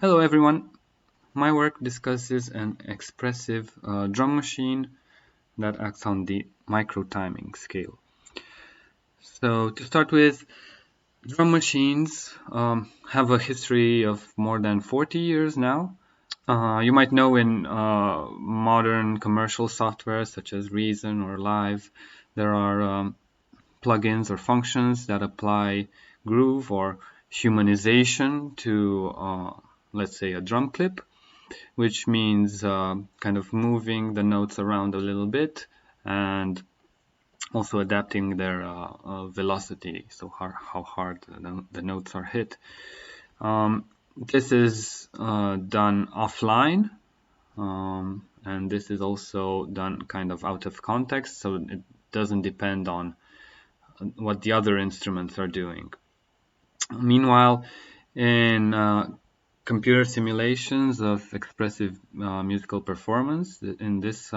Hello everyone. My work discusses an expressive drum machine that acts on the microtiming scale. So to start with, drum machines have a history of more than 40 years now. You might know in modern commercial software such as Reason or Live, there are plugins or functions that apply groove or humanization to, let's say, a drum clip, which means kind of moving the notes around a little bit and also adapting their velocity, so how hard the notes are hit. This is done offline, and this is also done kind of out of context, so it doesn't depend on what the other instruments are doing. Meanwhile, in computer simulations of expressive musical performance, in this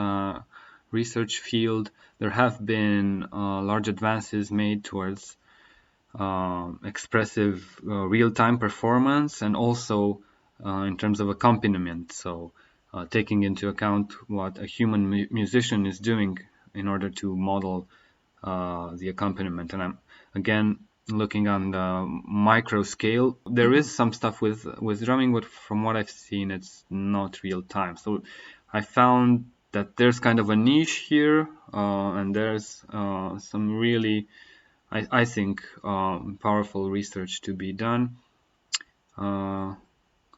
research field, there have been large advances made towards expressive real-time performance and also in terms of accompaniment. So taking into account what a human musician is doing in order to model the accompaniment. And I'm again looking on the micro scale. There is some stuff with drumming, but from what I've seen, it's not real time. So I found that there's kind of a niche here, and there's some really, I think, powerful research to be done,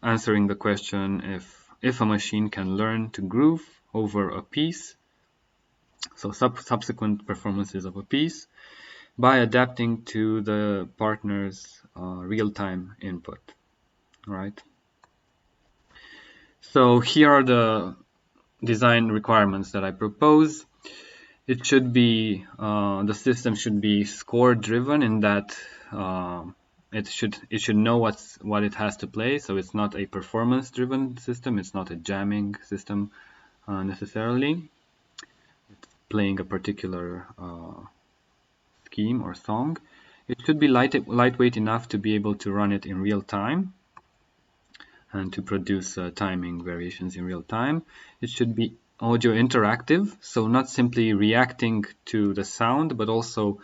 answering the question if a machine can learn to groove over a piece, so subsequent performances of a piece, by adapting to the partner's real-time input, right? So here are the design requirements that I propose. It should be, the system should be score-driven in that it should know what it has to play. So it's not a performance-driven system. It's not a jamming system necessarily. It's playing a particular scheme or song. It should be lightweight enough to be able to run it in real time and to produce timing variations in real time. It should be audio interactive, so not simply reacting to the sound, but also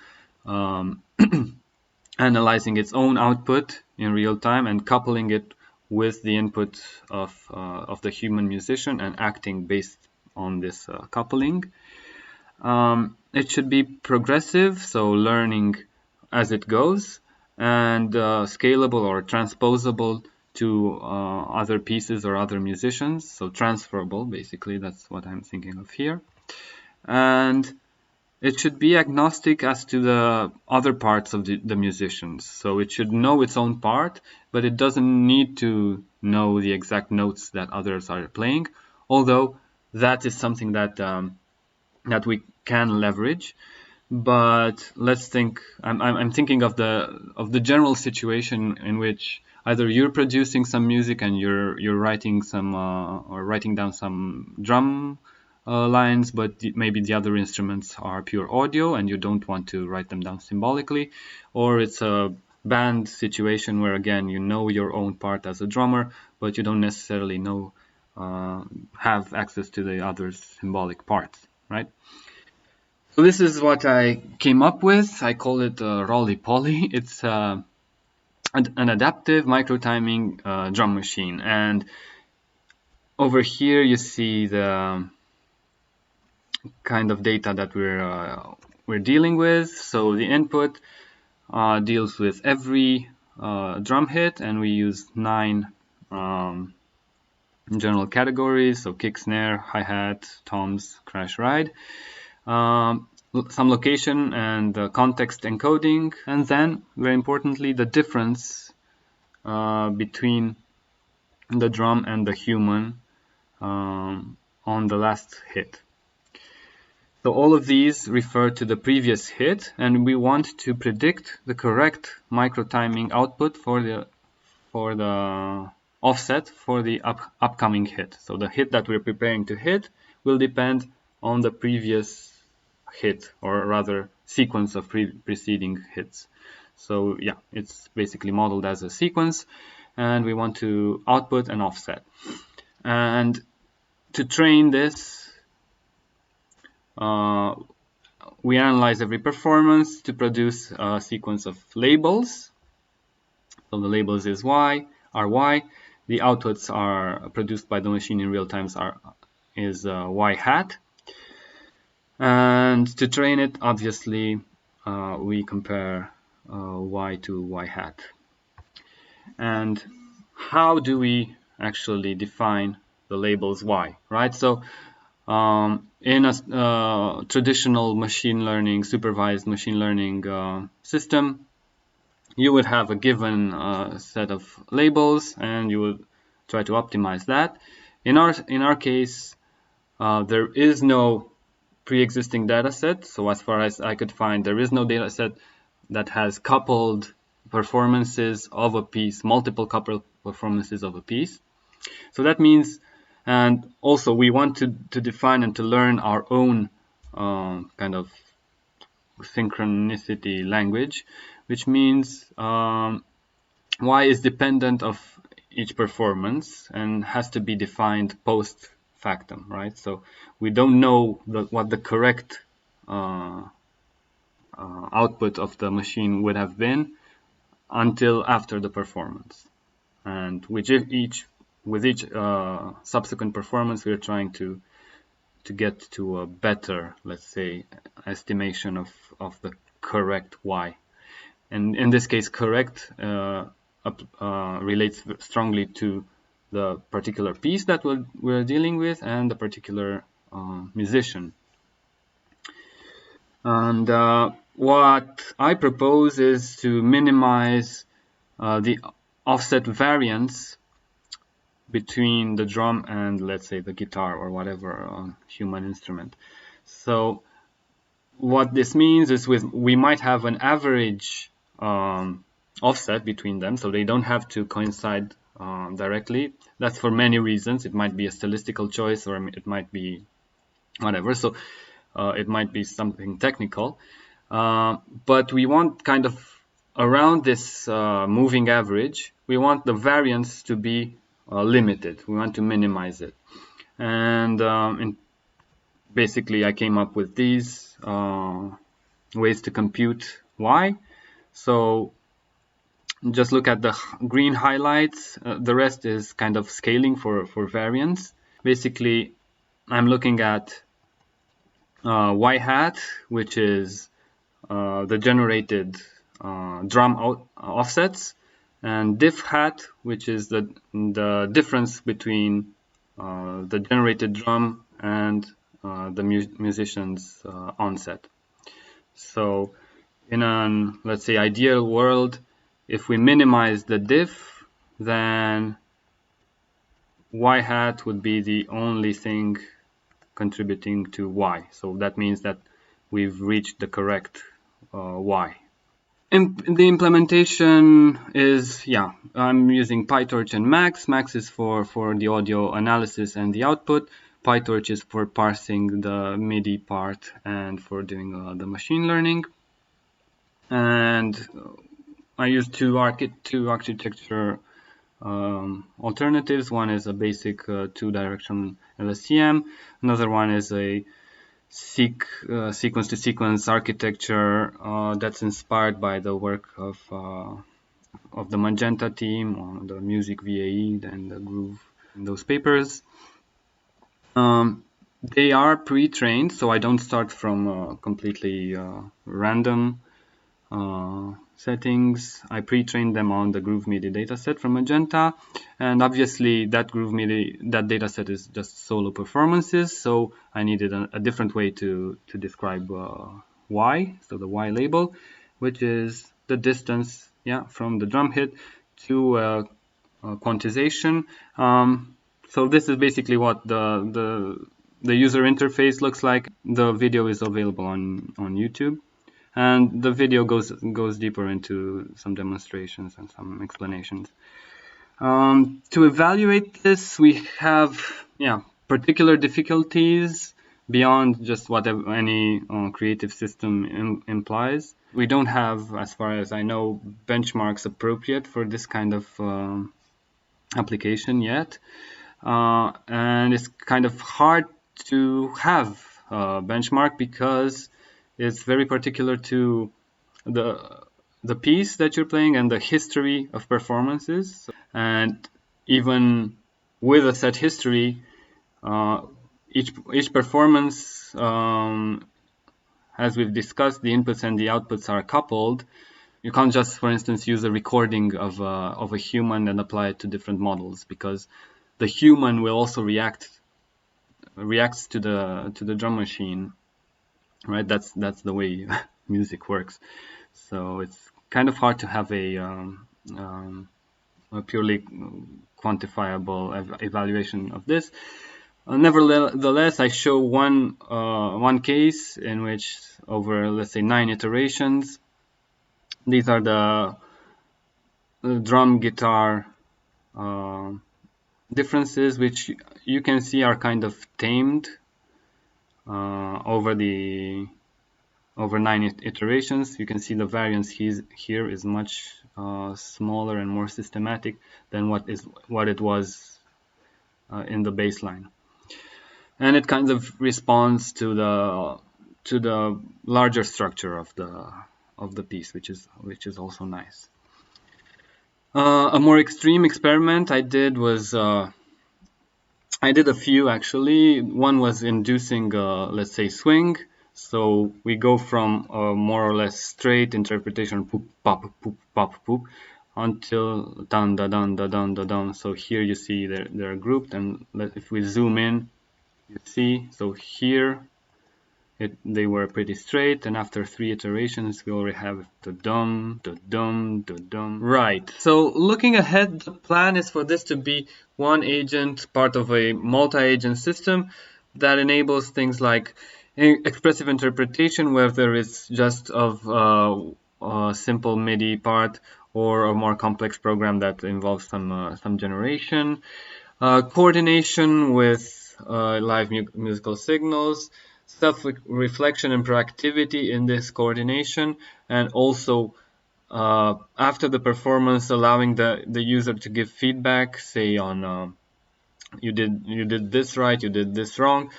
analyzing its own output in real time and coupling it with the input of the human musician and acting based on this coupling. It should be progressive, so learning as it goes, and scalable or transposable to other pieces or other musicians, so transferable, basically, that's what I'm thinking of here. And it should be agnostic as to the other parts of the musicians, so it should know its own part, but it doesn't need to know the exact notes that others are playing, although that is something that that we can leverage. But let's think, I'm thinking of the general situation in which either you're producing some music and you're writing some or writing down some drum lines, but maybe the other instruments are pure audio and you don't want to write them down symbolically, or it's a band situation where again you know your own part as a drummer, but you don't necessarily know have access to the other's symbolic parts, right? So this is what I came up with. I call it rolypoly. It's an adaptive microtiming drum machine. And over here you see the kind of data that we're dealing with. So the input deals with every drum hit, and we use 9 general categories. So kick, snare, hi-hat, toms, crash, ride. Some location and context encoding, and then, very importantly, the difference between the drum and the human on the last hit. So all of these refer to the previous hit, and we want to predict the correct microtiming output for the offset for the upcoming hit. So the hit that we're preparing to hit will depend on the previous hit, or rather sequence of preceding hits. So yeah, it's basically modeled as a sequence, and we want to output an offset. And to train this, we analyze every performance to produce a sequence of labels. So the labels are y. The outputs are produced by the machine in real time is y hat. And to train it, obviously, we compare y to y hat. And how do we actually define the labels y, right? So in a traditional machine learning, supervised machine learning system, you would have a given set of labels and you would try to optimize that. In our case, there is no pre-existing data set. So as far as I could find, there is no data set that has coupled performances of a piece, multiple coupled performances of a piece. So that means, and also we want to define and to learn our own kind of synchronicity language, which means y is dependent of each performance and has to be defined post factum, right? So we don't know what the correct output of the machine would have been until after the performance. And with each subsequent performance, we're trying to get to a better, let's say, estimation of the correct y. And in this case, correct relates strongly to the particular piece that we're dealing with and the particular musician. And what I propose is to minimize the offset variance between the drum and, let's say, the guitar or whatever human instrument. So what this means is we might have an average offset between them, so they don't have to coincide directly. That's for many reasons. It might be a stylistical choice, or it might be whatever. So it might be something technical. But we want kind of around this moving average, we want the variance to be limited. We want to minimize it. And basically, I came up with these ways to compute y. So just look at the green highlights. The rest is kind of scaling for variance. Basically, I'm looking at y hat, which is the generated drum offsets, and diff hat, which is the difference between the generated drum and the musician's onset. So in an, let's say, ideal world, if we minimize the diff, then y hat would be the only thing contributing to y. So that means that we've reached the correct y. The implementation is, I'm using PyTorch and Max. Max is for the audio analysis and the output. PyTorch is for parsing the MIDI part and for doing the machine learning. And I use two architecture alternatives. One is a basic two-direction LSTM. Another one is a sequence-to-sequence architecture that's inspired by the work of the Magenta team on the music VAE and the groove in those papers. They are pre-trained, so I don't start from completely random settings. I pre-trained them on the Groove MIDI dataset from Magenta, and obviously that Groove MIDI, that dataset is just solo performances, so I needed a different way to describe Y, so the Y label, which is the distance, from the drum hit to quantization. So this is basically what the user interface looks like. The video is available on YouTube. And the video goes deeper into some demonstrations and some explanations. To evaluate this, we have particular difficulties beyond just what any creative system implies. We don't have, as far as I know, benchmarks appropriate for this kind of application yet, and it's kind of hard to have a benchmark because it's very particular to the piece that you're playing and the history of performances. And even with a set history, each performance, as we've discussed, the inputs and the outputs are coupled. You can't just, for instance, use a recording of a human and apply it to different models, because the human will also reacts to the drum machine, right? That's the way music works. So it's kind of hard to have a purely quantifiable evaluation of this. Nevertheless, I show one case in which, over, let's say, 9 iterations, these are the drum guitar differences, which you can see are kind of tamed over 9 iterations. You can see the variance here is much smaller and more systematic than what it was in the baseline, and it kind of responds to the larger structure of the piece, which is also nice. A more extreme experiment I did was I did a few actually. One was inducing, let's say, swing. So we go from a more or less straight interpretation, poop, pop, poop, pop, poop, until dun, da, dun, da, dun, da, dun. So here you see they're grouped, and if we zoom in, you see, so here they were pretty straight, and after 3 iterations we already have the dum, the dum, the dum. Right, so looking ahead, the plan is for this to be one agent, part of a multi-agent system that enables things like expressive interpretation, whether it's just of a simple MIDI part or a more complex program that involves some generation, coordination with live musical signals, self-reflection and proactivity in this coordination, and also after the performance, allowing the user to give feedback, say on you did this right, you did this wrong.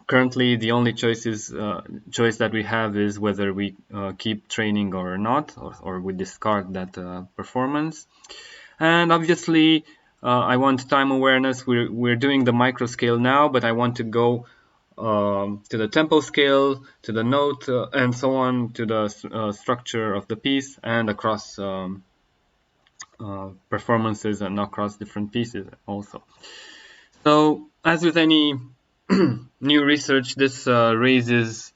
Currently, the only choice that we have is whether we keep training or not, or we discard that performance. And obviously, I want time awareness. We're doing the micro scale now, but I want to go to the tempo scale, to the note, and so on, to the structure of the piece, and across performances and across different pieces also. So, as with any new research, this raises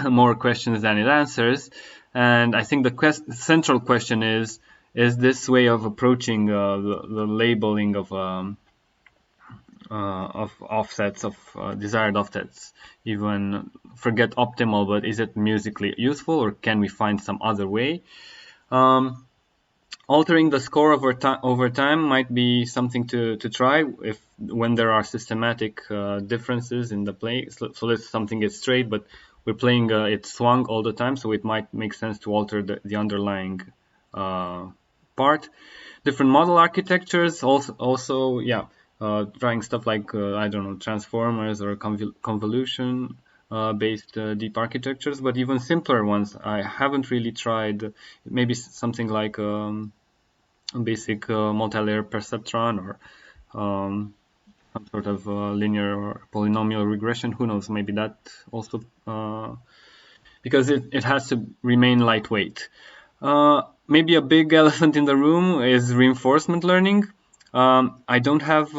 more questions than it answers, and I think the central question is this way of approaching the labeling of offsets, of desired offsets, even forget optimal, but is it musically useful, or can we find some other way? Altering the score over time might be something to try when there are systematic differences in the play. So let's something is straight, but we're playing it swung all the time, so it might make sense to alter the underlying part. Different model architectures also yeah. Trying stuff like, I don't know, transformers or convolution based deep architectures, but even simpler ones I haven't really tried. Maybe something like a basic multi-layer perceptron, or some sort of linear or polynomial regression. Who knows, maybe that also, because it has to remain lightweight. Maybe a big elephant in the room is reinforcement learning. I don't have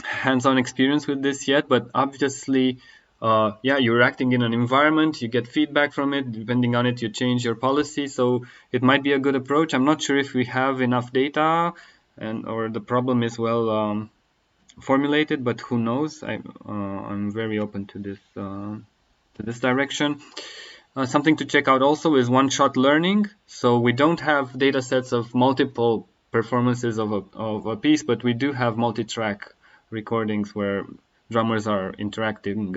hands-on experience with this yet, but obviously, yeah, you're acting in an environment, you get feedback from it, depending on it, you change your policy, so it might be a good approach. I'm not sure if we have enough data, or the problem is well formulated, but who knows. I'm very open to this direction. Something to check out also is one-shot learning. So we don't have data sets of multiple performances of a piece, but we do have multi-track recordings where drummers are interacting,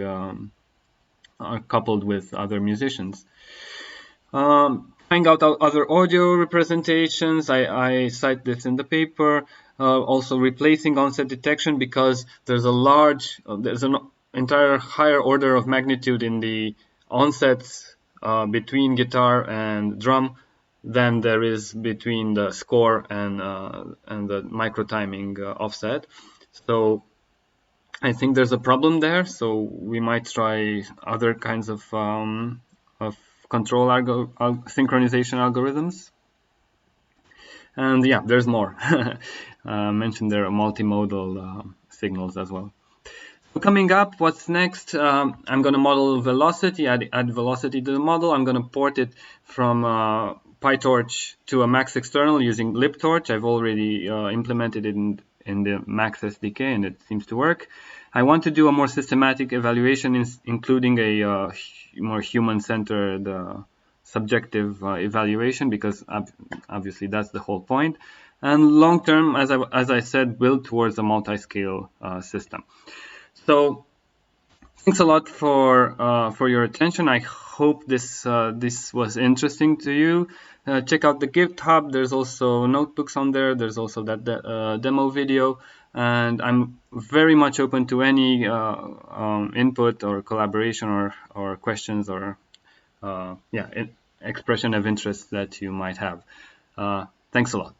are coupled with other musicians. Trying out other audio representations, I cite this in the paper. also replacing onset detection, because there's an entire higher order of magnitude in the onsets between guitar and drum than there is between the score and the microtiming offset. So I think there's a problem there. So we might try other kinds of control synchronization algorithms. And yeah, there's more. Mentioned there are multimodal signals as well. So coming up, what's next? I'm going to model velocity, add velocity to the model. I'm going to port it from PyTorch to a Max external using libtorch. I've already implemented it in the Max SDK, and it seems to work. I want to do a more systematic evaluation, including a more human-centered subjective evaluation, because obviously that's the whole point. And long term, as I said, build towards a multi-scale system. So thanks a lot for your attention. I hope this was interesting to you. Check out the GitHub. There's also notebooks on there. There's also that demo video, and I'm very much open to any input or collaboration or questions or expression of interest that you might have. Thanks a lot.